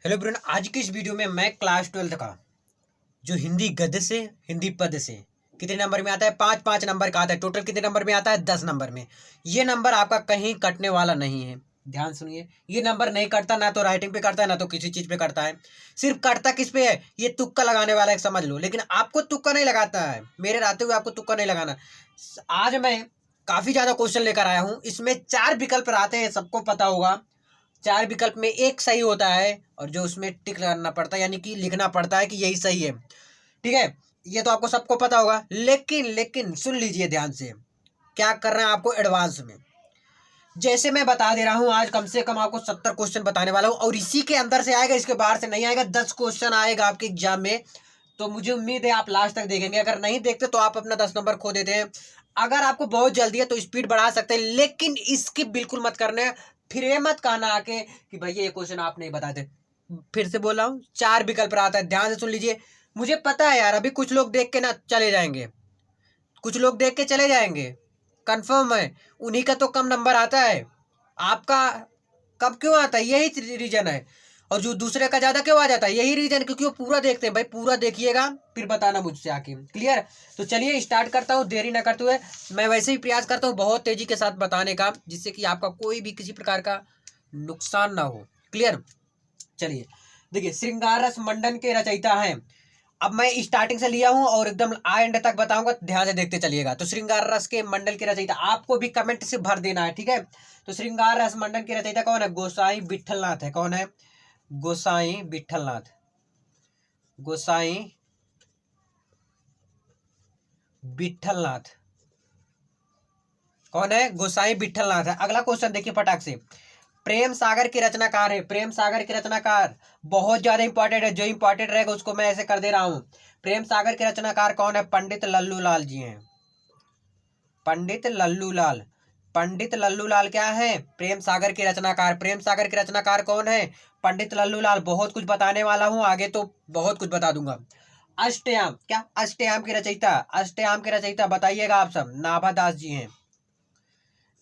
Hello ब्रुन, आज की इस वीडियो में मैं क्लास 12th का जो हिंदी गद्य से हिंदी पद से कितने नंबर में आता है, 5-5 नंबर का आता है। टोटल कितने नंबर में आता है? 10 नंबर में। ये नंबर आपका कहीं कटने वाला नहीं है। ध्यान सुनिए, ये नंबर नहीं कटता, ना तो राइटिंग पे कटता है ना तो किसी चीज पे कटता है। सिर्फ कटता किस पे है? ये तुक्का लगाने वाला है, समझ लो। लेकिन आपको तुक्का नहीं लगाता है, मेरे रहते हुए आपको तुक्का नहीं लगाना। आज मैं काफी ज्यादा क्वेश्चन लेकर आया हूं। इसमें 4 विकल्प आते हैं, सबको पता होगा। 4 विकल्प में एक सही होता है और जो उसमें टिक करना पड़ता है, यानी कि लिखना पड़ता है कि यही सही है। ठीक है, ये तो आपको सबको पता होगा। लेकिन लेकिन सुन लीजिए ध्यान से, क्या कर रहे हैं आपको एडवांस में। जैसे मैं बता दे रहा हूं, आज कम से कम आपको 70 क्वेश्चन बताने वाला हूं और इसी के अंदर से आएगा, इसके बाहर से नहीं आएगा। 10 क्वेश्चन आएगा आपके एग्जाम में। तो मुझे उम्मीद है आप लास्ट तक देखेंगे। अगर नहीं देखते तो आप अपना 10 नंबर खो देते हैं। अगर आपको बहुत जल्दी है तो स्पीड बढ़ा सकते हैं, लेकिन स्किप बिल्कुल मत करने। फिर ये मत कहना आके कि भैया ये क्वेश्चन आप नहीं बताते। फिर से बोल रहा हूँ, 4 विकल्प आता है, ध्यान से सुन लीजिए। मुझे पता है यार, अभी कुछ लोग देख के ना चले जाएंगे, कुछ लोग देख के चले जाएंगे, कंफर्म है। उन्हीं का तो कम नंबर आता है, आपका कब क्यों आता है? यही रीजन है। और जो दूसरे का ज्यादा क्यों आ जाता है? यही रीजन, क्योंकि वो पूरा देखते हैं। भाई पूरा देखिएगा, फिर बताना मुझसे आके। क्लियर? तो चलिए स्टार्ट करता हूँ, देरी ना करते हुए। मैं वैसे ही प्रयास करता हूँ बहुत तेजी के साथ बताने का, जिससे कि आपका कोई भी किसी प्रकार का नुकसान ना हो। क्लियर? चलिए देखिए, श्रृंगार रस मंडन के रचयिता हैं। अब मैं स्टार्टिंग से लिया हूं और एकदम एंड तक बताऊंगा, ध्यान से देखते चलिएगा। तो श्रृंगार रस के मंडल के रचयिता, आपको भी कमेंट से भर देना है, ठीक है। तो श्रृंगार रस मंडन के रचयिता कौन है? गोसाई विठलनाथ है। कौन है? गोसाई विठलनाथ। गोसाई विठलनाथ कौन है? गोसाई विठलनाथ है। अगला क्वेश्चन देखिए फटाक से। प्रेम सागर के रचनाकार है। प्रेम सागर के रचनाकार बहुत ज्यादा इंपॉर्टेंट है, जो इंपॉर्टेंट रहेगा उसको मैं ऐसे कर दे रहा हूं। प्रेम सागर के रचनाकार कौन है? पंडित लल्लू लाल जी हैं। पंडित लल्लू लाल। पंडित लल्लू लाल क्या है? प्रेम सागर के रचनाकार। प्रेम सागर के रचनाकार कौन है? पंडित लल्लू लाल। बहुत कुछ बताने वाला हूं आगे, तो बहुत कुछ बता दूंगा। अष्टयाम, क्या अष्टयाम के रचयिता? अष्टयाम के रचयिता बताइएगा आप सब, नाभादास जी हैं।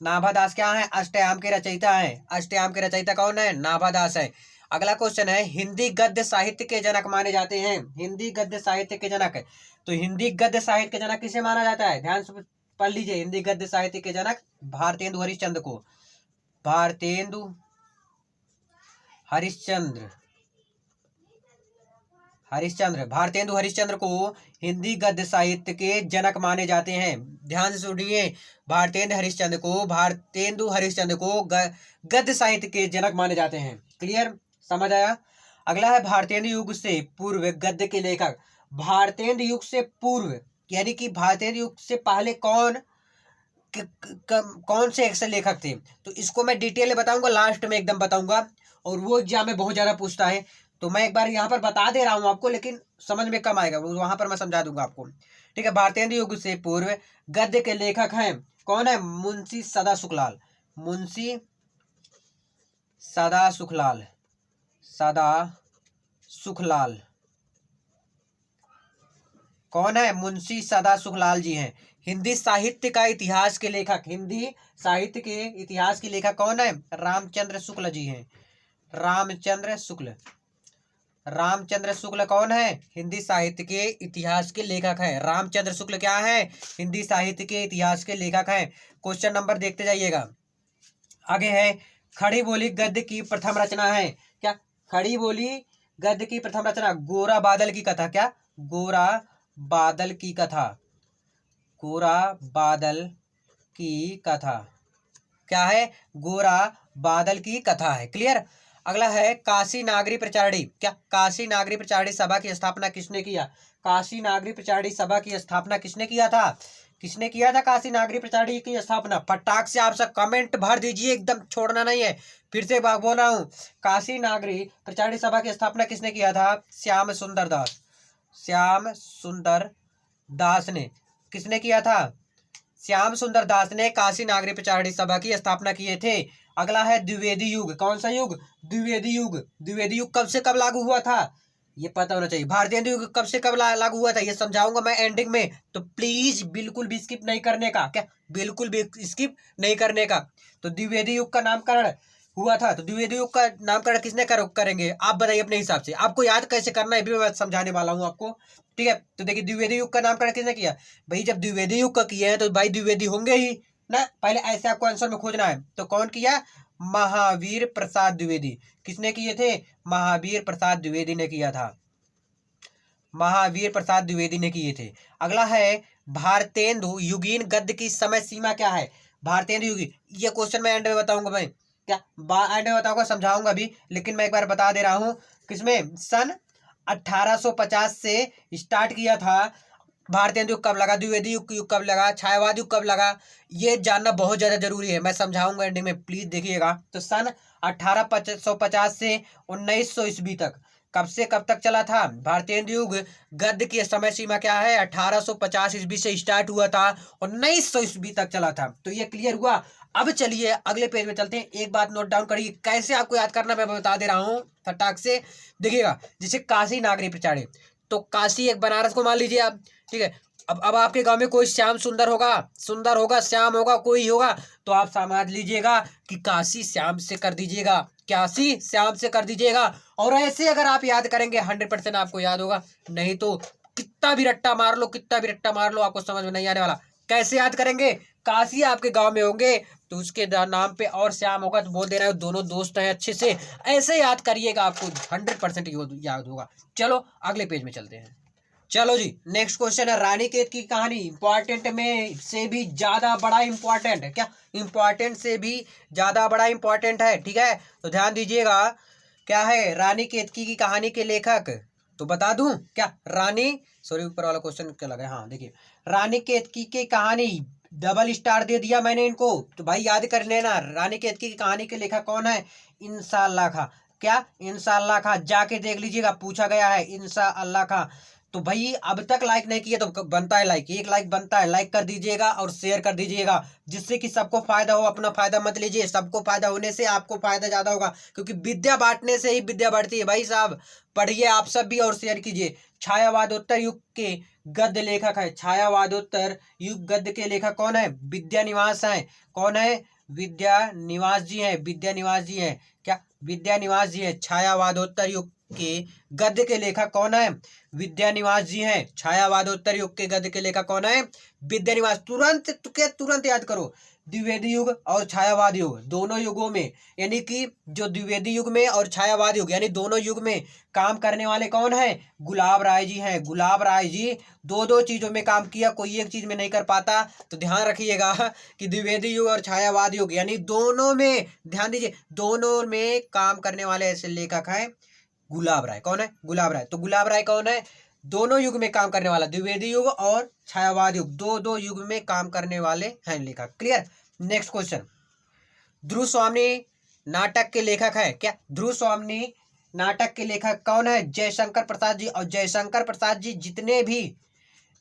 नाभादास क्या है? अष्टयाम के रचयिता है। अष्टयाम के रचयिता कौन है? नाभादास है। अगला क्वेश्चन है, हिंदी गद्य साहित्य के जनक माने जाते हैं। हिंदी गद्य साहित्य के जनक है, तो हिंदी गद्य साहित्य के जनक किसे माना जाता है? ध्यान से पढ़ लीजिए। हिंदी गद्य साहित्य के जनक भारतेंदु हरिश्चंद्र को। भारतेंदु हरिश्चंद्र। हरिश्चंद्र, भारतेंदु हरिश्चंद्र को हिंदी गद्य साहित्य के जनक माने जाते हैं। ध्यान से सुनिए, भारतेंदु हरिश्चंद्र को गद्य साहित्य के जनक माने जाते हैं। क्लियर? समझ आया? अगला है, भारतेंदु युग से पूर्व गद्य के लेखक। भारतेंदु युग से पूर्व यानी कि भारतेंदु युग से पहले कौन से ऐसे लेखक थे? तो इसको मैं डिटेल में बताऊंगा, लास्ट में एकदम बताऊंगा। और वो एग्जाम में बहुत ज्यादा पूछता है, तो मैं एक बार यहाँ पर बता दे रहा हूँ आपको, लेकिन समझ में कम आएगा, वहां पर मैं समझा दूंगा आपको। ठीक है, भारतेंदु युग से पूर्व गद्य के लेखक हैं। कौन है? मुंशी सदा सुखलाल। मुंशी सदा सुखलाल। सदा सुखलाल कौन है? मुंशी सदा सुखलाल जी हैं। हिंदी साहित्य का इतिहास के लेखक, हिंदी साहित्य के इतिहास के लेखक कौन है? रामचंद्र शुक्ल जी हैं। रामचंद्र शुक्ल। रामचंद्र शुक्ल कौन है? हिंदी साहित्य के इतिहास के लेखक हैं। रामचंद्र शुक्ल क्या है? हिंदी साहित्य के इतिहास के लेखक हैं। क्वेश्चन नंबर देखते जाइएगा। आगे है, खड़ी बोली गद्य की प्रथम रचना है। क्या? खड़ी बोली गद्य की प्रथम रचना गोरा बादल की कथा। क्या? गोरा बादल की कथा। गोरा बादल की कथा क्या है? गोरा बादल की कथा है। क्लियर? अगला है, काशी नागरी प्रचारणी। क्या? काशी नागरी प्रचारणी सभा की स्थापना किसने किया? काशी नागरी प्रचारणी सभा की स्थापना किसने किया था? किसने किया था काशी नागरी प्रचारणी की स्थापना? फटाक से आप सब कमेंट भर दीजिए, एकदम छोड़ना नहीं है। फिर से बोल रहा हूँ, काशी नागरी प्रचारणी सभा की स्थापना किसने किया था? श्याम सुंदर दास। श्याम सुंदर दास ने। किसने किया था? श्याम सुंदर दास ने काशी नागरी प्रचारणी सभा की स्थापना किए थे। अगला है, द्विवेदी युग। कौन सा युग? द्विवेदी युग। द्विवेदी युग कब से कब लागू हुआ था? ये पता होना चाहिए। भारतेंदु युग कब से कब लागू हुआ था, ये समझाऊंगा मैं एंडिंग में, तो प्लीज बिल्कुल भी स्किप नहीं करने का। क्या? बिल्कुल भी स्किप नहीं करने का। तो द्विवेदी युग का नामकरण हुआ था। तो द्विवेदी युग का नामकरण किसने करेंगे आप बताइए अपने हिसाब से। आपको याद कैसे करना है भी मैं समझाने वाला हूँ आपको, ठीक है। तो देखिए द्विवेदी युग का नामकरण किसने किया भाई, जब द्विवेदी युग का किए हैं तो भाई द्विवेदी होंगे ही ना, पहले ऐसे आपको आंसर में खोजना है। तो कौन किया, महावीर प्रसाद द्विवेदी। किसने किए थे, महावीर प्रसाद द्विवेदी ने किया था, महावीर प्रसाद द्विवेदी ने किए थे। अगला है भारतेंदु युगीन गद्य की समय सीमा क्या है। भारतेंदु युगी, ये क्वेश्चन मैं एंड में बताऊंगा भाई, क्या एंड में बताऊंगा, समझाऊंगा अभी, लेकिन मैं एक बार बता दे रहा हूँ। किसमें, सन 1850 से स्टार्ट किया था। भारतेंदु युग कब लगा, द्विवेदी युग कब लगा, छायावाद युग कब लगा, ये जानना बहुत ज्यादा जरूरी है। मैं समझाऊंगा एंडिंग में, प्लीज देखिएगा। तो सन 1850 से 1900 ईस्वी तक, कब से कब तक चला था भारतेंदु युग गद्य की समय सीमा क्या है, 1850 ईस्वी से स्टार्ट हुआ था, 1900 ईस्वी तक चला था। तो ये क्लियर हुआ। अब चलिए अगले पेज में चलते हैं। एक बात नोट डाउन करिए, कैसे आपको याद करना मैं बता दे रहा हूँ फटाक से। देखिएगा, जैसे काशी नागरी प्रचारे, तो काशी एक बनारस को मान लीजिए आप, ठीक है। अब आपके गांव में कोई श्याम सुंदर होगा, श्याम होगा, कोई होगा, तो आप समझ लीजिएगा कि काशी श्याम से कर दीजिएगा, काशी श्याम से कर दीजिएगा। और ऐसे अगर आप याद करेंगे 100% आपको याद होगा, नहीं तो कितना भी रट्टा मार लो, कितना भी रट्टा मार लो, आपको समझ में नहीं आने वाला। कैसे याद करेंगे, काशी आपके गांव में होंगे तो उसके नाम पे और श्याम होगा तो बोल दे रहे हो दोनों दोस्त हैं अच्छे से, ऐसे याद करिएगा, आपको 100% याद होगा। चलो अगले पेज में चलते हैं। चलो जी, नेक्स्ट क्वेश्चन है रानीखेत की कहानी। इंपॉर्टेंट में से भी ज्यादा बड़ा इंपॉर्टेंट है, क्या इंपॉर्टेंट से भी ज्यादा बड़ा इंपॉर्टेंट है, ठीक है। तो ध्यान दीजिएगा, क्या है रानीखेत की कहानी के लेखक, तो बता दूं क्या, रानी, सॉरी ऊपर वाला क्वेश्चन क्या लगा, हाँ देखिए, रानीखेत की कहानी, डबल स्टार दे दिया मैंने इनको, तो भाई याद कर लेना। रानीखेत की कहानी के लेखक कौन है, इंशाअल्लाह खां। क्या, इंशाअल्लाह खां, जाके देख लीजिएगा, पूछा गया है इंशाअल्लाह खां। तो भाई अब तक लाइक नहीं किया तो बनता है लाइक, एक लाइक बनता है, लाइक कर दीजिएगा और शेयर कर दीजिएगा, जिससे कि सबको फायदा हो। अपना फायदा मत लीजिए, सबको फायदा होने से आपको फायदा ज्यादा होगा, क्योंकि विद्या बांटने से ही विद्या बढ़ती है भाई साहब। पढ़िए आप सब भी और शेयर कीजिए। छायावादोत्तर युग के गद्य लेखक है, छायावादोत्तर युग गद्य के लेखक कौन है, विद्या निवास है। कौन है, विद्या निवास जी है, विद्या निवास जी है। क्या, विद्या निवास जी है। छायावादोत्तर युग के गद्य के लेखक कौन है, विद्या निवास जी हैं। छायावादोत्तर युग के गद्य के लेखक कौन है, विद्या निवास। तुरंत याद करो, द्विवेदी युग और छायावाद युग, दोनों युगों में, यानी कि जो द्विवेदी युग में और छायावाद युग, यानी दोनों युग में काम करने वाले कौन है, गुलाब राय जी हैं। गुलाब राय जी दो चीजों में काम किया, कोई एक चीज में नहीं कर पाता। तो ध्यान रखिएगा कि द्विवेदी युग और छायावाद युग, यानी दोनों में, ध्यान दीजिए, दोनों में काम करने वाले ऐसे लेखक हैं गुलाब राय। कौन है, गुलाब राय। तो गुलाब राय कौन है, दोनों युग में काम करने वाला, द्विवेदी युग और छायावाद युग, दो युग में काम करने वाले हैं लेखक। क्लियर। नेक्स्ट क्वेश्चन, ध्रुव स्वामी नाटक के लेखक है। क्या, ध्रुव स्वामी नाटक के लेखक कौन है, जयशंकर प्रसाद जी। और जयशंकर प्रसाद जी जितने भी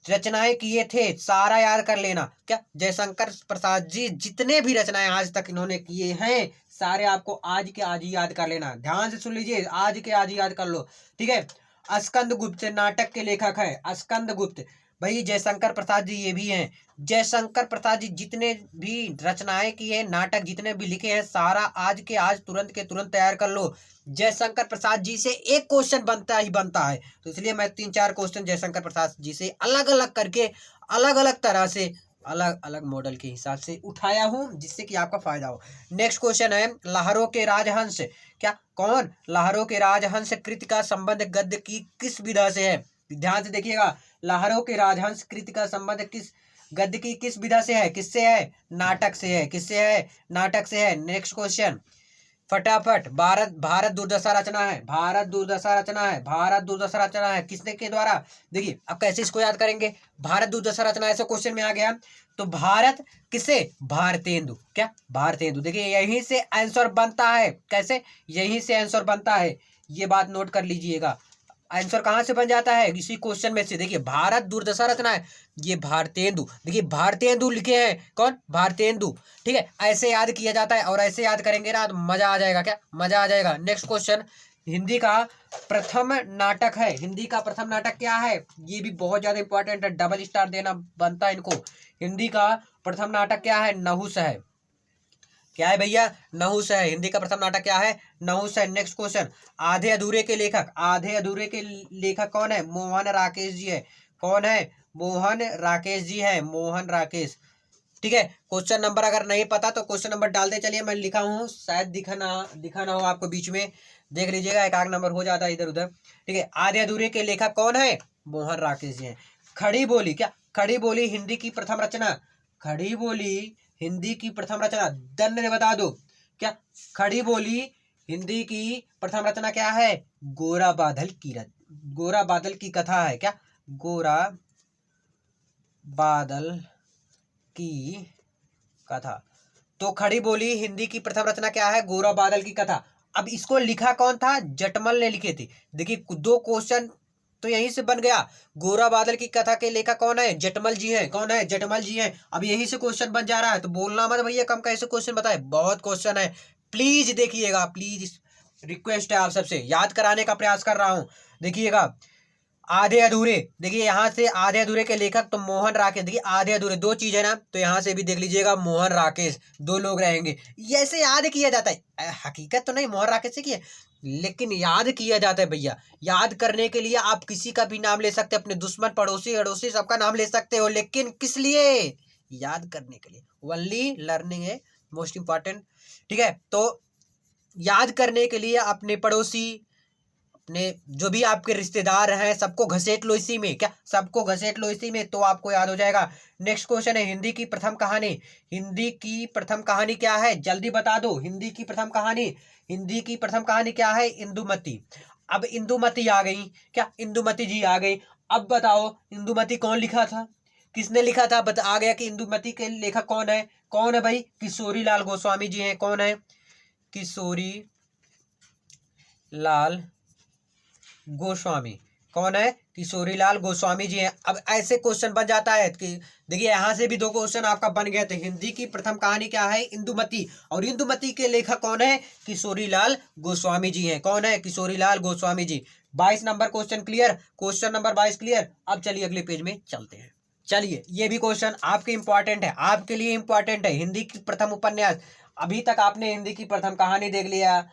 रचनाएं किए थे सारा याद कर लेना। क्या, जयशंकर प्रसाद जी जितने भी रचनाएं आज तक इन्होंने किए हैं सारे आपको आज के आज ही याद कर लेना। ध्यान से सुन लीजिए, आज के आज ही याद कर लो, ठीक है। स्कंद गुप्त नाटक के लेखक है, स्कंद गुप्त। भाई जयशंकर प्रसाद जी ये भी हैं। जयशंकर प्रसाद जी जितने भी रचनाएं की है, नाटक जितने भी लिखे हैं, सारा आज के आज तुरंत के तुरंत तैयार कर लो। जयशंकर प्रसाद जी से एक क्वेश्चन बनता ही बनता है, तो इसलिए मैं 3-4 क्वेश्चन जयशंकर प्रसाद जी से अलग अलग करके, अलग अलग तरह से, अलग अलग मॉडल के हिसाब से उठाया हूं, जिससे कि आपका फायदा हो। नेक्स्ट क्वेश्चन है लहरों के राजहंस। क्या, कौन, लहरों के राजहंस कृति का संबंध गद्य की किस विधा से है। ध्यान से देखिएगा, लहरों के राजहंस कृति का संबंध किस गद्य की किस विधा से है, किससे है, नाटक से है। किससे है, नाटक से है। नेक्स्ट क्वेश्चन फटाफट, भारत दुर्दशा रचना है, भारत दुर्दशा रचना है, भारत दुर्दशा रचना है किसने के द्वारा। देखिए अब कैसे इसको याद करेंगे, भारत दुर्दशा रचना ऐसे क्वेश्चन में आ गया तो भारत किसे, भारतेंदु। क्या, भारतेंदु। देखिए यहीं से आंसर बनता है, कैसे, यहीं से आंसर बनता है, ये बात नोट कर लीजिएगा। आंसर कहाँ से बन जाता है, इसी क्वेश्चन में से। देखिए भारत दुर्दशा रचना है, ये भारतेंदु, देखिए भारतेंदु लिखे हैं, कौन, भारतेंदु, ठीक है। ऐसे याद किया जाता है और ऐसे याद करेंगे ना तो मजा आ जाएगा। क्या, मजा आ जाएगा। नेक्स्ट क्वेश्चन, हिंदी का प्रथम नाटक है, हिंदी का प्रथम नाटक क्या है, ये भी बहुत ज्यादा इंपॉर्टेंट है, डबल स्टार देना बनता है इनको। हिंदी का प्रथम नाटक क्या है, नहुस है। क्या है भैया? नहुष है। हिंदी का प्रथम नाटक क्या है? नहुष है। नेक्स्ट क्वेश्चन, आधे अधूरे के लेखक, आधे अधूरे के लेखक कौन है? मोहन राकेश जी है। कौन है? मोहन राकेश जी है। मोहन राकेश। ठीक है, क्वेश्चन नंबर अगर नहीं पता तो क्वेश्चन नंबर डाल दे। चलिए मैं लिखा हूँ, शायद दिखा ना हो आपको, बीच में देख लीजिएगा, एक आध नंबर हो जाता है इधर उधर। ठीक है, आधे अधूरे के लेखक कौन है? मोहन राकेश जी हैं। खड़ी बोली, क्या खड़ी बोली हिंदी की प्रथम रचना? खड़ी बोली हिंदी की प्रथम रचना, दंड बता दो। क्या खड़ी बोली हिंदी की प्रथम रचना क्या है? गोरा बादल की गोरा बादल की कथा है। क्या? गोरा बादल की कथा। तो खड़ी बोली हिंदी की प्रथम रचना क्या है? गोरा बादल की कथा। अब इसको लिखा कौन था? जटमल ने लिखे थे। देखिए दो क्वेश्चन तो यहीं से बन गया। गोरा बादल की कथा के लेखक कौन है? जटमल जी हैं। कौन है? जटमल जी हैं। अब यहीं से क्वेश्चन बन जा रहा है, तो बोलना मत भैया कम कैसे क्वेश्चन बताए, बहुत क्वेश्चन है। प्लीज देखिएगा, प्लीज रिक्वेस्ट है आप सबसे, याद कराने का प्रयास कर रहा हूं। देखिएगा, आधे अधूरे, देखिए यहाँ से आधे अधूरे के लेखक तो मोहन राकेश। देखिए आधे अधूरे दो चीज है ना, तो यहाँ से भी देख लीजिएगा मोहन राकेश, दो लोग रहेंगे। ये ऐसे याद किया जाता है, हकीकत तो नहीं मोहन राकेश से की है, लेकिन याद किया जाता है भैया। याद करने के लिए आप किसी का भी नाम ले सकते हैं, अपने दुश्मन पड़ोसी अड़ोसी सबका नाम ले सकते हो, लेकिन किस लिए? याद करने के लिए। ओनली लर्निंग है मोस्ट इंपॉर्टेंट। ठीक है, तो याद करने के लिए अपने पड़ोसी, अपने जो भी आपके रिश्तेदार हैं, सबको घसेट लो इसी में। क्या? सबको घसेट लो इसी में, तो आपको याद हो जाएगा। नेक्स्ट क्वेश्चन है, हिंदी की प्रथम कहानी। हिंदी की प्रथम कहानी क्या है? जल्दी बता दो। हिंदी की प्रथम कहानी, हिंदी की प्रथम कहानी क्या है? इंदुमती। अब इंदुमती आ गई। क्या? इंदुमती जी आ गई। अब बताओ इंदुमती कौन लिखा था? किसने लिखा था? आ गया कि इंदुमती के लेखक कौन है? कौन है भाई? किशोरी लाल गोस्वामी जी हैं। कौन है? किशोरी लाल गोस्वामी। कौन है? किशोरीलाल गोस्वामी जी हैं। अब ऐसे क्वेश्चन बन जाता है कि देखिए यहाँ से भी दो क्वेश्चन आपका बन गए थे। हिंदी की प्रथम कहानी क्या है? इंदुमती। और इंदुमती के लेखक कौन है? किशोरीलाल गोस्वामी जी हैं। कौन है? Kishorilal Goswami ji. 22 number question clear, question number 22 clear. अब चलिए अगले पेज में चलते हैं। चलिए ये भी क्वेश्चन आपके इंपॉर्टेंट है, आपके लिए इंपॉर्टेंट है। हिंदी की प्रथम उपन्यास, अभी तक आपने हिंदी की प्रथम कहानी देख लिया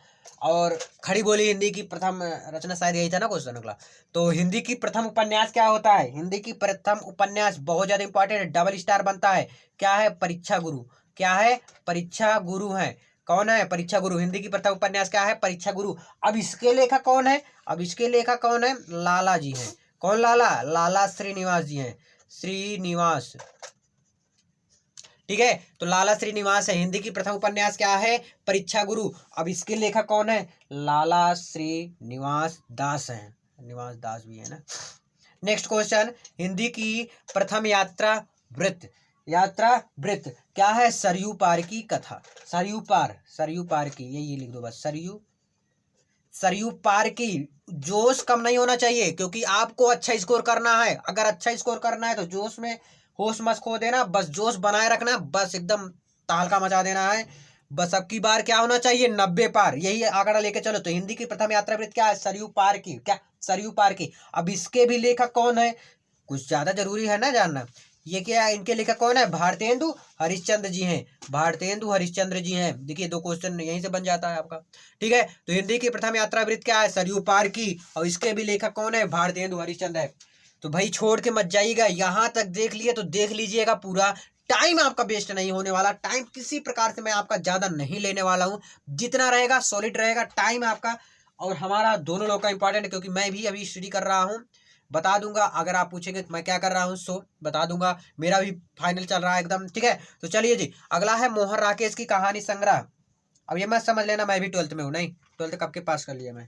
और खड़ी बोली हिंदी की प्रथम रचना, शायद यही था ना क्वेश्चन अगला। तो हिंदी की प्रथम उपन्यास क्या होता है? हिंदी की प्रथम उपन्यास बहुत ज्यादा इंपॉर्टेंट है, डबल स्टार बनता है। क्या है? परीक्षा गुरु। क्या है? परीक्षा गुरु है। कौन है? परीक्षा गुरु। हिंदी की प्रथम उपन्यास क्या है? परीक्षा गुरु। अब इसके लेखक कौन है? अब इसके लेखक कौन है? लाला जी हैं। कौन लाला? लाला श्रीनिवास जी हैं। श्रीनिवास। ठीक है, तो लाला श्रीनिवास है। हिंदी की प्रथम उपन्यास क्या है? परीक्षा गुरु। अब इसके लेखक कौन है? लाला श्रीनिवास दास हैं। निवास दास भी है ना। नेक्स्ट क्वेश्चन, हिंदी की प्रथम यात्रा वृत्त। यात्रा वृत्त क्या है? सरयू पार की कथा। सरयू पार, सरयू पार की, ये लिख दो बस, सरयू, सरयू पार की। जोश कम नहीं होना चाहिए, क्योंकि आपको अच्छा स्कोर करना है। अगर अच्छा स्कोर करना है तो जोश में होश मत खो देना, बस जोश बनाए रखना, बस एकदम तहलका मचा देना है। बस अब की बार क्या होना चाहिए? 90 पार, यही आंकड़ा लेके चलो। तो हिंदी की प्रथम यात्रा वृत्त क्या है? सरयू पार की। क्या? सरयू पार की। अब इसके भी लेखक कौन है? कुछ ज्यादा जरूरी है ना जानना। ये क्या है? इनके लेखक कौन है? भारतेंदु हरिश्चंद्र जी हैं। भारतेंदु हरिश्चंद्र जी हैं। देखिए दो क्वेश्चन यहीं से बन जाता है आपका। ठीक है, तो हिंदी की प्रथम यात्रा वृत्त क्या है? सरयू पार की। और इसके भी लेखक कौन है? भारतेंदु हरिश्चंद्र है। तो भाई छोड़ के मत जाइएगा, यहां तक देख लिए तो देख लीजिएगा पूरा। टाइम आपका वेस्ट नहीं होने वाला, टाइम किसी प्रकार से मैं आपका ज्यादा नहीं लेने वाला हूं। जितना रहेगा सॉलिड रहेगा टाइम आपका और हमारा, दोनों लोग का इंपॉर्टेंट है, क्योंकि मैं भी अभी स्टडी कर रहा हूं। बता दूंगा, अगर आप पूछेंगे तो मैं क्या कर रहा हूँ सो बता दूंगा। मेरा भी फाइनल चल रहा है एकदम। ठीक है, तो चलिए जी, अगला है मोहन राकेश की कहानी संग्रह। अब ये मत समझ लेना मैं भी 12th में हूँ, नहीं 12th कब के पास कर लिया मैं।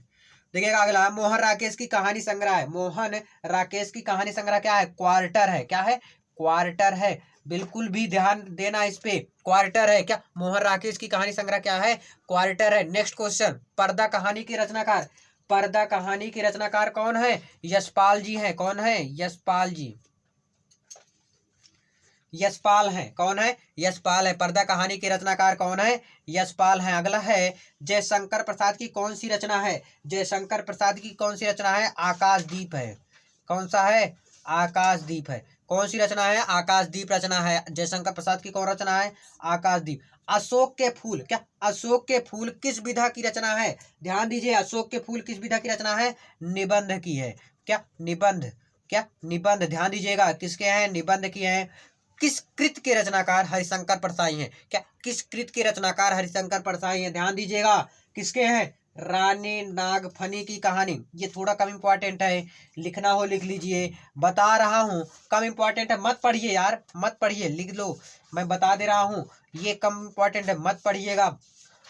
देखिएगा अगला मोहन राकेश की कहानी संग्रह है। मोहन राकेश की कहानी संग्रह क्या है? क्वार्टर है। क्या है? क्वार्टर है। बिल्कुल भी ध्यान देना इस पे, क्वार्टर है। क्या? मोहन राकेश की कहानी संग्रह क्या है? क्वार्टर है। नेक्स्ट क्वेश्चन, पर्दा कहानी की रचनाकार। पर्दा कहानी के रचनाकार कौन है? यशपाल जी हैं। कौन है? यशपाल जी। यशपाल है। कौन है? यशपाल है। पर्दा कहानी के रचनाकार कौन है? यशपाल है। अगला है जयशंकर प्रसाद की कौन सी रचना है? जयशंकर प्रसाद की कौन सी रचना है? आकाशदीप है। कौन सा है? आकाशदीप है। कौन सी रचना है? आकाशदीप रचना है। जयशंकर प्रसाद की कौन रचना है? आकाशदीप। अशोक के फूल, क्या अशोक के फूल किस विधा की रचना है? ध्यान दीजिए, अशोक के फूल किस विधा की रचना है? निबंध की है। क्या निबंध, क्या निबंध, ध्यान दीजिएगा किसके हैं? निबंध की हैं। किस कृत के रचनाकार? हरिशंकर परसाई हैं। क्या किस कृत के रचनाकार? हरिशंकर परसाई हैं। ध्यान दीजिएगा किसके हैं? रानी नागफनी की कहानी। ये थोड़ा कम इंपॉर्टेंट है, लिखना हो लिख लीजिए, बता रहा हूँ कम इंपॉर्टेंट है, मत पढ़िए यार, मत पढ़िए, लिख लो, मैं बता दे रहा हूँ, ये कम इंपॉर्टेंट है, मत पढ़िएगा।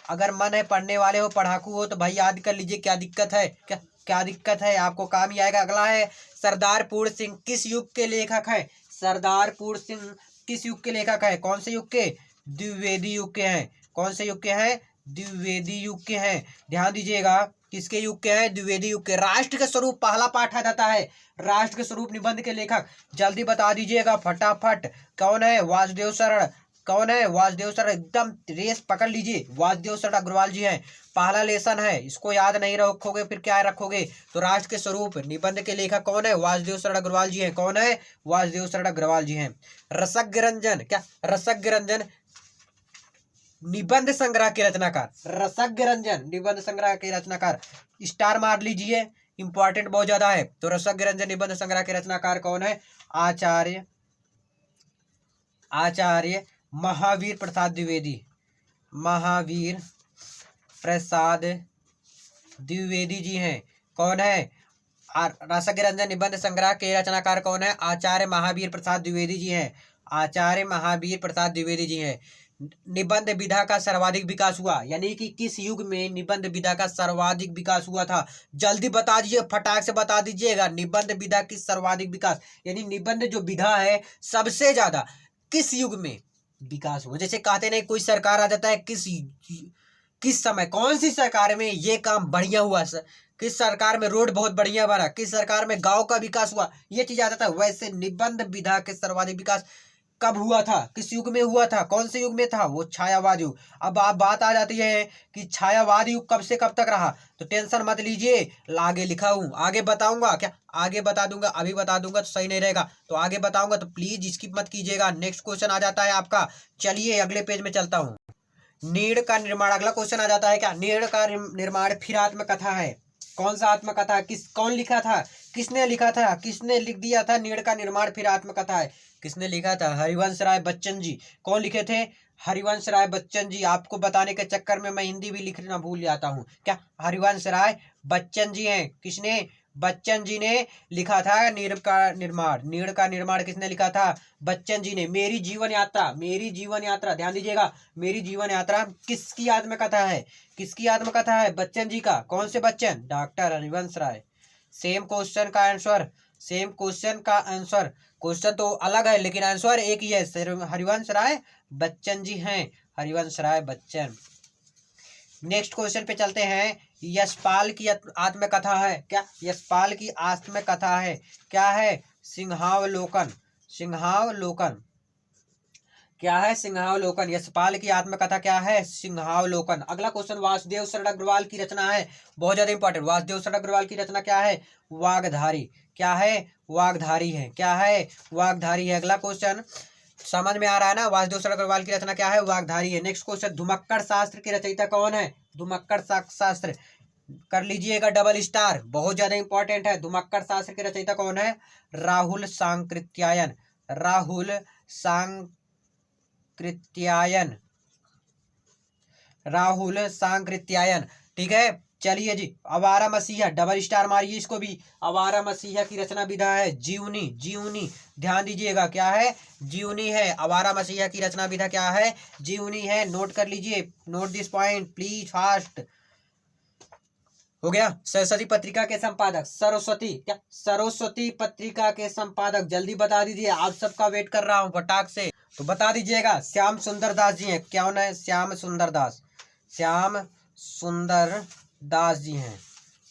अगर मन है पढ़ने वाले हो, पढ़ाकू हो, तो भाई याद कर लीजिए, क्या दिक्कत है? क्या क्या दिक्कत है? आपको काम ही आएगा। अगला है सरदार पूर्ण सिंह किस युग के लेखक है? सरदार पूर्ण सिंह किस युग के लेखक है? कौन से युग के? द्विवेदी युग के हैं। कौन से युग के हैं? द्विवेदी युग के हैं। ध्यान दीजिएगा किसके युग के हैं? द्विवेदी युग के। राष्ट्र के स्वरूप पहला पाठ आ जाता है, राष्ट्र के स्वरूप निबंध के लेखक जल्दी बता दीजिएगा फटाफट, कौन है? वासुदेव शरण। कौन है? वासुदेव शरण। एकदम रेस पकड़ लीजिए, वासुदेव शरण अग्रवाल जी हैं। पहला लेसन है, इसको याद नहीं रखोगे फिर क्या रखोगे? तो राष्ट्र के स्वरूप निबंध के लेखक कौन है? वासुदेव शरण अग्रवाल जी हैं। कौन है? वासुदेव शरण अग्रवाल जी हैं। रसज्ञ रंजन, क्या रसज्ञ रंजन निबंध संग्रह के रचनाकार? रसज्ञ रंजन निबंध संग्रह के रचनाकार, स्टार मार लीजिए, इंपॉर्टेंट बहुत ज्यादा है। तो रसज्ञ रंजन निबंध संग्रह के रचनाकार कौन है? आचार्य आचार्य महावीर प्रसाद द्विवेदी। महावीर प्रसाद द्विवेदी जी हैं। कौन है? रसज्ञ रंजन निबंध संग्रह के रचनाकार कौन है? आचार्य महावीर प्रसाद द्विवेदी जी हैं। आचार्य महावीर प्रसाद द्विवेदी जी हैं। निबंध विधा का सर्वाधिक विकास हुआ, यानी कि किस युग में निबंध विधा का सर्वाधिक विकास हुआ था? जल्दी बता दीजिए, फटाक से बता दीजिएगा, निबंध विधा की सर्वाधिक विकास, यानी निबंध जो विधा है सबसे ज्यादा किस युग में विकास हुआ? जैसे कहते नहीं, कोई सरकार आ जाता है, किस समय, कौन सी सरकार में ये काम बढ़िया हुआ सर, किस सरकार में रोड बहुत बढ़िया बना, किस सरकार में गांव का विकास हुआ, ये चीज आ जाता है। वैसे निबंध विधा के सर्वाधिक विकास कब हुआ था? किस युग में हुआ था? कौन से युग में था? वो छायावाद युग। अब आप बात आ जाती है कि छायावाद युग कब से कब तक रहा, तो टेंशन मत लीजिए, आगे लिखा हूं, आगे बताऊंगा। क्या आगे बता दूंगा? अभी बता दूंगा तो सही नहीं रहेगा, तो आगे बताऊंगा, तो प्लीज स्किप मत कीजिएगा। नेक्स्ट क्वेश्चन आ जाता है आपका, चलिए अगले पेज में चलता हूँ। नीड़ का निर्माण, अगला क्वेश्चन आ जाता है। क्या नीड़ का निर्माण फिर आत्मकथा है? कौन सा आत्मकथा? कौन लिखा था? किसने लिखा था? किसने लिख दिया था नीड़ का निर्माण फिर आत्मकथा है? किसने लिखा था? हरिवंश राय बच्चन जी। कौन लिखे थे? हरिवंश राय बच्चन जी। आपको बताने के चक्कर में मैं हिंदी भी लिखना भूल जाता हूँ। क्या हरिवंश राय बच्चन जी हैं? किसने? बच्चन जी ने लिखा था नीड़ का निर्माण। नीड़ का निर्माण किसने लिखा था? बच्चन जी ने। मेरी जीवन यात्रा, मेरी जीवन यात्रा, ध्यान दीजिएगा, मेरी जीवन यात्रा किसकी आत्मकथा है? किसकी आत्मकथा है? बच्चन जी का। कौन से Bachchan? Doctor Harivansh Rai. Same question का आंसर, सेम क्वेश्चन का आंसर, क्वेश्चन तो अलग है लेकिन आंसर एक ही है, हरिवंश राय बच्चन जी हैं। हरिवंश राय बच्चन। नेक्स्ट क्वेश्चन पे चलते हैं। यशपाल की आत्मकथा है। क्या यशपाल की आत्मकथा है? क्या है? सिंहावलोकन। सिंहावलोकन क्या है? सिंहावलोकन। यशपाल की आत्मकथा क्या है? सिंहावलोकन। अगला क्वेश्चन, वासुदेव शरण अग्रवाल की रचना है, बहुत ज्यादा इंपॉर्टेंट। वासुदेव शरण अग्रवाल की रचना क्या है? वागधारी। क्या है? वागधारी है। क्या है? वागधारी है। अगला क्वेश्चन समझ में आ रहा है ना? वासुदेव शरण अग्रवाल की रचना क्या है? वागधारी है। नेक्स्ट क्वेश्चन, धुमक्कड़ शास्त्र के रचयिता कौन है? धुमक्कड़ शास्त्र कर लीजिएगा डबल स्टार, बहुत ज्यादा इंपॉर्टेंट है। धुमक्कड़ शास्त्र के रचयिता कौन है? राहुल सांकृत्यायन। राहुल सांकृत्यायन। राहुल सांकृत्यायन। ठीक है, चलिए जी। आवारा मसीहा, डबल स्टार मारिए इसको भी। आवारा मसीहा की रचना विधा है जीवनी। जीवनी, ध्यान दीजिएगा, क्या है? जीवनी है। आवारा मसीहा की रचना विधा क्या है? जीवनी है। नोट कर लीजिए, note this point please fast. हो गया। सरस्वती पत्रिका के संपादक, सरस्वती, क्या सरस्वती पत्रिका के संपादक, जल्दी बता दीजिए, आप सबका वेट कर रहा हूं फटाक से, तो बता दीजिएगा। श्याम सुंदर दास जी हैं। क्या है? श्याम सुंदर दास। श्याम सुंदर दास जी हैं।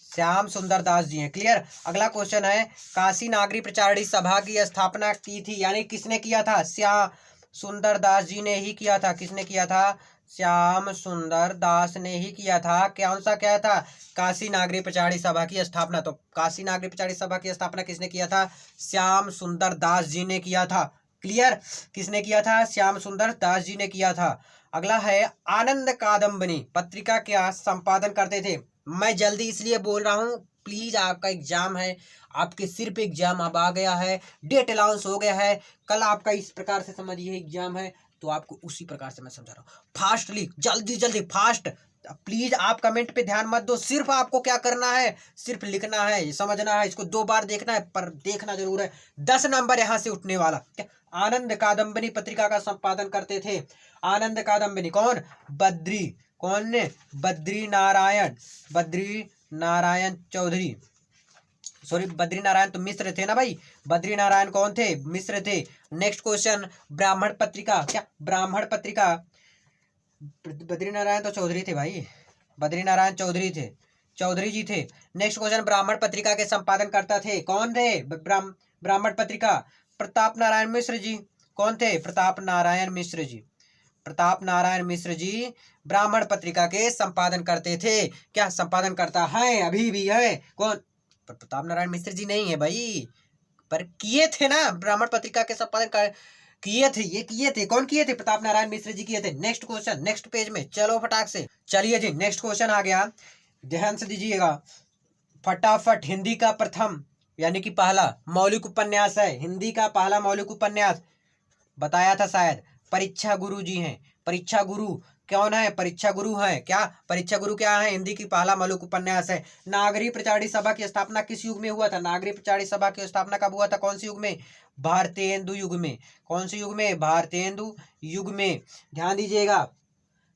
श्याम सुंदर दास जी हैं। क्लियर। अगला क्वेश्चन है, काशी नागरी प्रचारणी सभा की स्थापना की थी, यानी किसने किया था? श्याम सुंदर दास जी ने ही किया था। किसने किया था? श्याम सुंदर दास ने ही किया था। कौन सा क्या था? काशी नागरी प्रचारणी सभा की स्थापना। तो काशी नागरी प्रचारणी सभा की स्थापना किसने किया था? श्याम सुंदर दास जी ने किया था। क्लियर। किसने किया था? श्याम सुंदर दास जी ने किया था। अगला है आनंद कादम्बिनी पत्रिका क्या संपादन करते थे। मैं जल्दी इसलिए बोल रहा हूँ, प्लीज आपका एग्जाम है, आपके सिर पे एग्जाम अब आ गया है, डेट अलाउंस हो गया है, कल आपका इस प्रकार से समझिए एग्जाम है, तो आपको उसी प्रकार से मैं समझा रहा हूँ। फास्टली, जल्दी जल्दी फास्ट। प्लीज आप कमेंट पे ध्यान मत दो, सिर्फ आपको क्या करना है, सिर्फ लिखना है, समझना है, इसको 2 बार देखना है, पर देखना जरूर है। 10 नंबर यहाँ से उठने वाला। क्या आनंद कादम्बिनी पत्रिका का संपादन करते थे। आनंद कादम्बिनी कौन? बद्री, कौन ने? बद्री नारायण चौधरी। सॉरी, बद्री नारायण तो मिश्र थे ना भाई, बद्री नारायण कौन थे? मिश्र थे। नेक्स्ट क्वेश्चन, ब्राह्मण पत्रिका। क्या ब्राह्मण पत्रिका? बद्री नारायण तो चौधरी थे भाई, बद्री नारायण चौधरी जी थे। नेक्स्ट क्वेश्चन, ब्राह्मण पत्रिका के संपादन करता थे, कौन थे? ब्राह्मण पत्रिका प्रताप नारायण मिश्र जी। कौन थे? प्रताप नारायण मिश्र जी ब्राह्मण पत्रिका के संपादन करते थे। क्या संपादन करता है? अभी भी है। कौन? प्रताप नारायण मिश्र जी नहीं है भाई, पर किए थे ना, ब्राह्मण पत्रिका के संपादन किए थे। कौन किए थे? प्रताप नारायण मिश्र जी किए थे। नेक्स्ट क्वेश्चन, नेक्स्ट पेज में चलो फटाक से। चलिए जी, नेक्स्ट क्वेश्चन आ गया, ध्यान से दीजिएगा फटाफट। हिंदी का प्रथम यानी कि पहला मौलिक उपन्यास है, हिंदी का पहला मौलिक उपन्यास बताया था शायद, परीक्षा गुरु जी हैं। परीक्षा गुरु कौन है? परीक्षा गुरु है। क्या परीक्षा गुरु क्या है? हिंदी की पहला मौलिक उपन्यास है। नागरिक प्रचारी सभा की स्थापना किस युग में हुआ था? नागरिक प्रचारी सभा की स्थापना कब हुआ था? कौन से युग में? भारतेंदु युग में। कौन से युग में? भारतेंदु युग में। ध्यान दीजिएगा,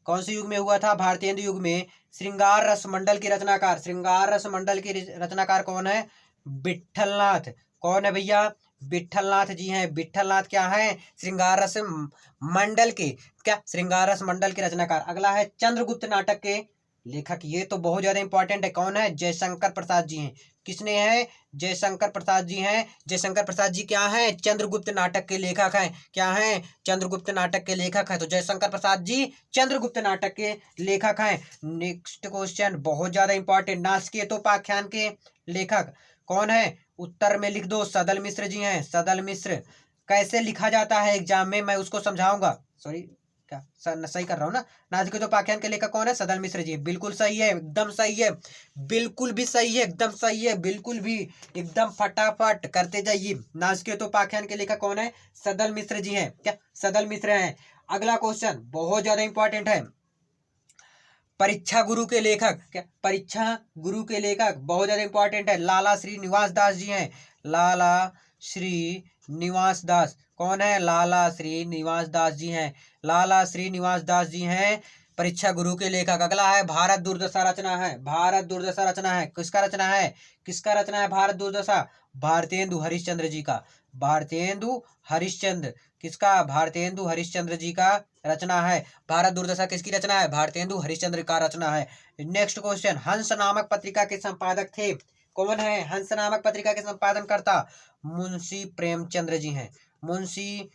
कौन से युग में हुआ था? भारतेंदु युग में। श्रृंगार रस मंडल की रचनाकार कौन है? विठलनाथ। कौन है भैया? विठलनाथ जी हैं। विठलनाथ क्या है? श्रृंगार रस मंडल के, क्या श्रृंगार रस मंडल के रचनाकार। अगला है चंद्रगुप्त नाटक के लेखक, ये तो बहुत ज्यादा इंपॉर्टेंट है। कौन है? जयशंकर प्रसाद जी हैं। किसने हैं? जयशंकर प्रसाद जी हैं। जयशंकर प्रसाद जी क्या हैं? चंद्रगुप्त नाटक के लेखक हैं। क्या हैं? चंद्रगुप्त नाटक के लेखक हैं। तो जयशंकर प्रसाद जी चंद्रगुप्त नाटक के लेखक हैं। नेक्स्ट क्वेश्चन बहुत ज्यादा इंपॉर्टेंट, नास्केतोपाख्यान के लेखक कौन है? उत्तर में लिख दो, सदल मिश्र जी हैं। सदल मिश्र। कैसे लिखा जाता है एग्जाम में, मैं उसको समझाऊंगा। सॉरी, क्या सही कर रहा हूँ ना? नास्केतोपाख्यान के लेखक कौन है? सदल मिश्र जी। बिल्कुल सही है, एकदम सही है, बिल्कुल भी सही है, एकदम सही है, बिल्कुल भी एकदम फटाफट करते जाइए। नास्केतोपाख्यान के लेखक कौन है? सदल मिश्र जी हैं। क्या सदल मिश्र हैं? अगला क्वेश्चन बहुत ज्यादा इंपॉर्टेंट है, परीक्षा गुरु के लेखक। क्या परीक्षा गुरु के लेखक बहुत ज्यादा इंपॉर्टेंट है, लाला श्री निवास दास जी हैं। लाला श्री निवास दास कौन है? लाला श्री निवास दास जी हैं। लाला श्री निवास दास जी हैं परीक्षा गुरु के लेखक। अगला है भारत दुर्दशा रचना है। भारत दुर्दशा रचना है, किसका रचना है? किसका रचना है भारत दुर्दशा? भारतेंदु हरिश्चंद्र जी का। भारतेंदु हरिश्चंद्र, किसका? भारतेंदु हरिश्चंद्र जी का रचना है। भारत दुर्दशा किसकी रचना है? भारतेंदु हरिश्चंद्र का रचना है। नेक्स्ट क्वेश्चन, हंस नामक पत्रिका के संपादक थे, कौन है? हंस नामक पत्रिका के संपादन करता मुंशी प्रेमचंद्र जी हैं। मुंशी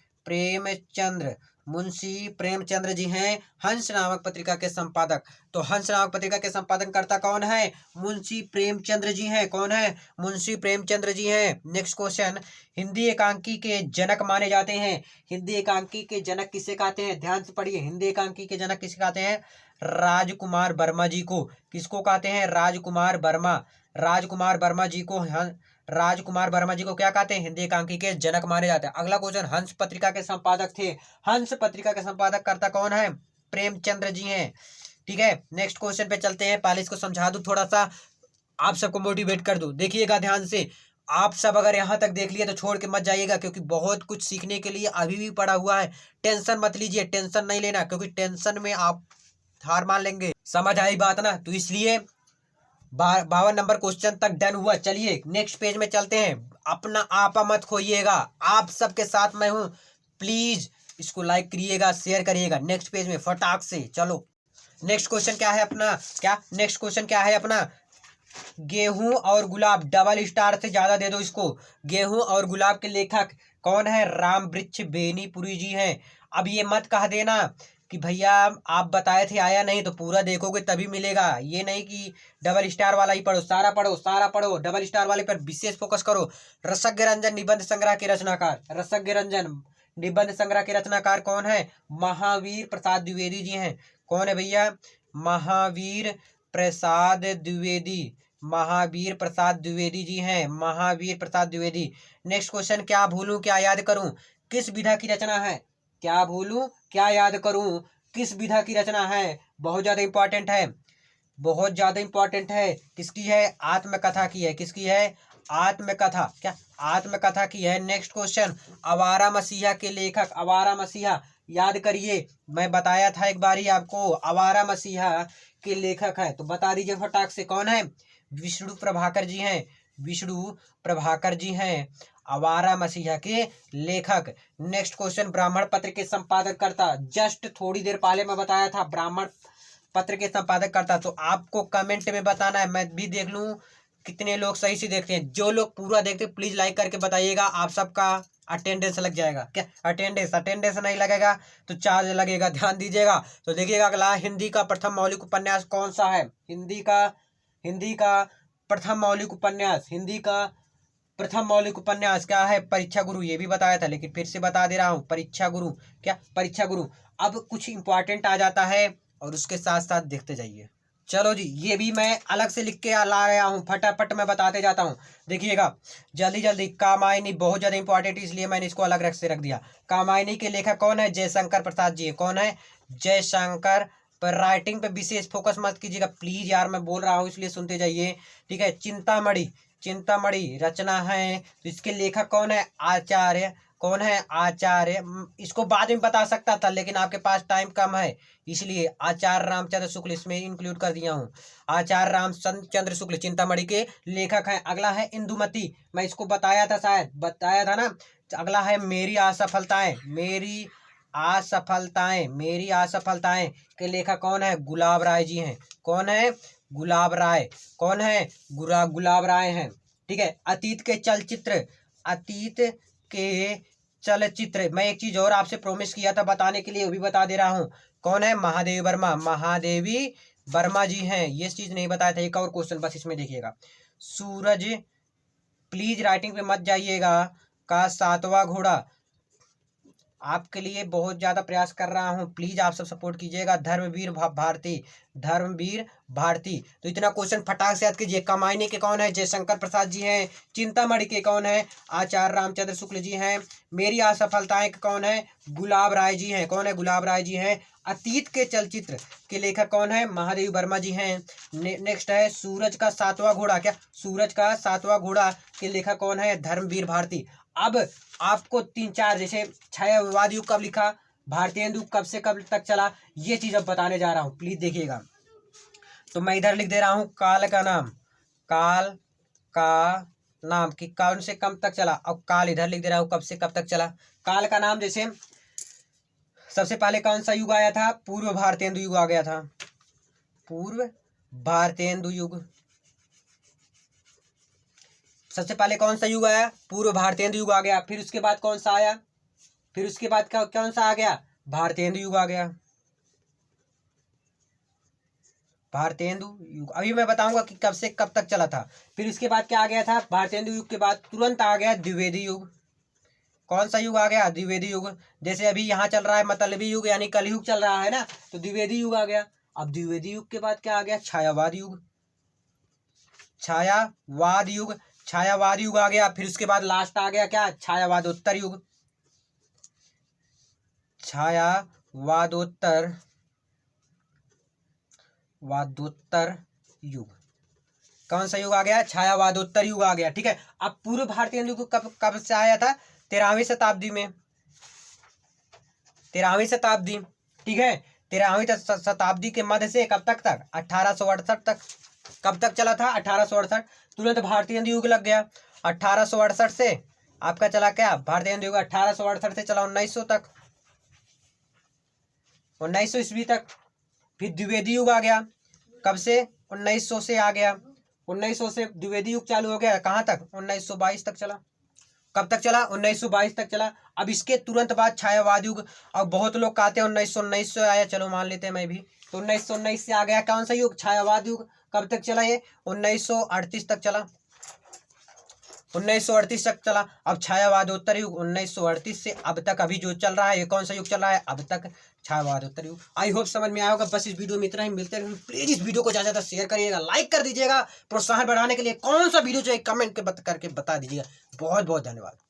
प्रेमचंद्र जी हैं हंस नामक पत्रिका के संपादक। तो हंस नामक पत्रिका के संपादन करता कौन है? मुंशी प्रेमचंद्र जी हैं। कौन है? मुंशी प्रेमचंद्र जी हैं। नेक्स्ट क्वेश्चन, हिंदी एकांकी के जनक माने जाते हैं। हिंदी एकांकी के जनक किसे कहते हैं? ध्यान से पढ़िए, हिंदी एकांकी के जनक किसे कहते हैं? राजकुमार वर्मा जी को। किसको कहते हैं? राजकुमार वर्मा। राजकुमार वर्मा जी को क्या कहते हैं? हिंदी एकांकी के जनक माने जाते हैं। अगला क्वेश्चन, हंस पत्रिका के संपादक थे। हंस पत्रिका के संपादक करता कौन है? प्रेमचंद्र जी हैं। ठीक है, नेक्स्ट क्वेश्चन पे चलते हैं। पहले इसको समझा दूं, थोड़ा सा आप सबको मोटिवेट कर दूं। देखिएगा ध्यान से, आप सब अगर यहाँ तक देख लिए तो छोड़ के मत जाइएगा, क्योंकि बहुत कुछ सीखने के लिए अभी भी पड़ा हुआ है। टेंशन मत लीजिए, टेंशन नहीं लेना, क्योंकि टेंशन में आप हार मान लेंगे। समझ आई बात ना? तो इसलिए 52 नंबर क्वेश्चन तक डन हुआ। चलिए नेक्स्ट पेज में चलते हैं। अपना आपा मत खोइएगा, आप सबके साथ मैं हूं। प्लीज इसको लाइक करिएगा, शेयर करिएगा। नेक्स्ट पेज में फटाक से चलो। नेक्स्ट क्वेश्चन क्या है अपना? नेक्स्ट क्वेश्चन क्या है अपना? गेहूं और गुलाब, डबल स्टार से ज्यादा दे दो इसको। गेहूं और गुलाब के लेखक कौन है? राम वृक्ष बेनीपुरी जी हैं। अब ये मत कह देना कि भैया आप बताए थे आया नहीं, तो पूरा देखोगे तभी मिलेगा। ये नहीं कि डबल स्टार वाला ही पढ़ो, सारा पढ़ो, डबल स्टार वाले पर विशेष फोकस करो। रसज्ञ रंजन निबंध संग्रह के रचनाकार, रसज्ञ रंजन निबंध संग्रह के रचनाकार कौन है? महावीर प्रसाद द्विवेदी जी हैं। कौन है भैया? महावीर प्रसाद द्विवेदी। महावीर प्रसाद द्विवेदी जी हैं, महावीर प्रसाद द्विवेदी। नेक्स्ट क्वेश्चन, क्या भूलूं क्या याद करूं किस विधा की रचना है? क्या भूलूं क्या याद करूं किस विधा की रचना है? बहुत ज्यादा इंपॉर्टेंट है, बहुत ज्यादा इंपॉर्टेंट है। किसकी है? आत्मकथा की है। किसकी है? आत्मकथा। क्या? आत्मकथा की है। नेक्स्ट क्वेश्चन, आवारा मसीहा के लेखक। आवारा मसीहा याद करिए, मैं बताया था एक बार ही आपको, आवारा मसीहा के लेखक है, तो बता दीजिए फटाक से कौन है? विष्णु प्रभाकर जी हैं। विष्णु प्रभाकर जी हैं आवारा मसीहा के लेखक। नेक्स्ट क्वेश्चन, ब्राह्मण पत्र के संपादक करता। जस्ट थोड़ी देर पहले मैं बताया था ब्राह्मण पत्र के संपादक करता, तो आपको कमेंट में बताना है, मैं भी देख लूं कितने लोग सही से देखते हैं। जो लोग पूरा देखते हैं प्लीज लाइक करके बताइएगा, आप सबका अटेंडेंस लग जाएगा। क्या? अटेंडेंस नहीं लगेगा तो चार्ज लगेगा, ध्यान दीजिएगा। तो देखिएगा अगला, हिंदी का प्रथम मौलिक उपन्यास कौन सा है? हिंदी का प्रथम मौलिक उपन्यास, हिंदी का प्रथम मौलिक उपन्यास क्या है? परीक्षा गुरु। ये भी बताया था लेकिन फिर से बता दे रहा हूँ, परीक्षा गुरु। क्या? परीक्षा गुरु। अब कुछ इंपॉर्टेंट आ जाता है और उसके साथ साथ देखते जाइए। चलो जी, ये भी मैं अलग से लिख के ला आया हूँ, फटाफट मैं बताते जाता हूँ। देखिएगा जल्दी जल्दी, कामायनी बहुत ज्यादा इंपॉर्टेंट इसलिए मैंने इसको अलग रख से रख दिया। कामायनी के लेखक कौन है? जयशंकर प्रसाद जी है। कौन है? जयशंकर। पर राइटिंग पे विशेष फोकस मत कीजिएगा प्लीज यार, मैं बोल रहा हूँ इसलिए सुनते जाइए, ठीक है। चिंतामणि, चिंतामणि रचना है, तो इसके लेखक कौन है? आचार्य। कौन है? आचार्य। इसको बाद में बता सकता था लेकिन आपके पास टाइम कम है, इसलिए आचार्य रामचंद्र शुक्ल इसमें इंक्लूड कर दिया हूँ। आचार्य रामचंद्र शुक्ल चिंतामणि के लेखक हैं। अगला है इंदुमती, मैं इसको बताया था, शायद बताया था ना। अगला है मेरी असफलताएं। मेरी असफलताएं, मेरी असफलताएं के लेखक कौन है? गुलाब राय जी हैं। कौन है? गुलाब राय। कौन है? गुलाब राय हैं, ठीक है। अतीत के चलचित्र, अतीत के चलचित्र, मैं एक चीज और आपसे प्रॉमिस किया था बताने के लिए, वो भी बता दे रहा हूँ। कौन है? महादेवी वर्मा। महादेवी वर्मा जी हैं, ये चीज नहीं बताया था। एक और क्वेश्चन बस इसमें देखिएगा, सूरज, प्लीज राइटिंग पे मत जाइएगा, का सातवां घोड़ा आपके लिए बहुत ज्यादा प्रयास कर रहा हूं, प्लीज आप सब सपोर्ट कीजिएगा। धर्मवीर भारती, धर्मवीर भारती। तो इतना क्वेश्चन फटाक से याद कीजिए। कामायनी के कौन है? जयशंकर प्रसाद जी हैं। चिंतामणि के कौन है? आचार्य रामचंद्र शुक्ल जी हैं। मेरी असफलताएं के कौन है? गुलाब राय जी हैं। कौन है? गुलाब राय जी हैं। अतीत के चलचित्र के लेखक कौन है? महादेवी वर्मा जी हैं। नेक्स्ट है सूरज का सातवां घोड़ा। क्या? सूरज का सातवां घोड़ा के लेखक कौन है? धर्मवीर भारती। अब आपको तीन चार, जैसे छायावाद युग कब लिखा, भारतीय युग कब से कब तक चला, ये चीज अब बताने जा रहा हूं, प्लीज देखिएगा। तो मैं इधर लिख दे रहा हूं काल का नाम, काल का नाम कि कौन से कब तक चला। अब काल इधर लिख दे रहा हूं कब से कब तक चला। काल का नाम, जैसे सबसे पहले कौन सा युग आया था? पूर्व भारतेंदु युग आ गया था, पूर्व भारतेंदु युग। सबसे पहले कौन सा युग आया? पूर्व भारतेंदु युग आ गया। फिर उसके बाद कौन सा आया? फिर उसके बाद कौन सा आ गया? भारतेंदु युग आ गया, भारतेंदु युग। अभी मैं बताऊंगा कि कब से कब तक चला था। फिर उसके बाद क्या आ गया था? भारतेंदु युग के बाद तुरंत आ गया द्विवेदी युग। कौन सा युग आ गया? द्विवेदी युग। जैसे अभी यहाँ चल रहा है मतलबी युग यानी कलयुग चल रहा है ना, तो द्विवेदी युग आ गया। अब द्विवेदी युग के बाद क्या आ गया? छायावाद युग, छायावाद युग। छायावाद युग आ गया। फिर उसके बाद लास्ट आ गया क्या? छायावादोत्तर युग, छायावादोत्तर वादोत्तर युग। कौन सा युग आ गया? छायावादोत्तर युग आ गया, ठीक है। अब पूर्व भारतीय युग कब कब से आया था? 13वीं शताब्दी में, 13वीं शताब्दी, ठीक है। 13वीं शताब्दी के मध्य से कब तक 1868 तक। कब तक चला था? 1868। तुरंत भारतीय युग लग गया। 1868 से आपका चला क्या? भारतीय युग 1868 से चला 1900 तक, 1900 ईस्वी तक। फिर द्विवेदी युग आ गया। कब से? 1900 से आ गया। 1900 से द्विवेदी युग चालू हो गया। कहाँ तक? 1922 तक चला। कब तक चला? 1922 तक चला। अब इसके तुरंत बाद छायावाद युग। अब बहुत लोग कहते हैं 1919 से आया, चलो मान लेते हैं मैं भी। तो 1919 से आ गया कौन सा युग? छायावाद युग। कब तक चला ये? 1938 तक चला। 1938 तक चला। अब छायावादोत्तर युग 1938 से अब तक अभी जो चल रहा है, ये कौन सा युग चल रहा है अब तक? छायावादोत्तर युग। आई होप समझ में आया होगा। बस इस वीडियो में इतना ही, मिलते हैं। प्लीज इस वीडियो को ज़्यादा ज़्यादा शेयर करिएगा, लाइक कर दीजिएगा। प्रोत्साहन बढ़ाने के लिए कौन सा वीडियो चाहिए कमेंट करके बता दीजिएगा। बहुत बहुत धन्यवाद।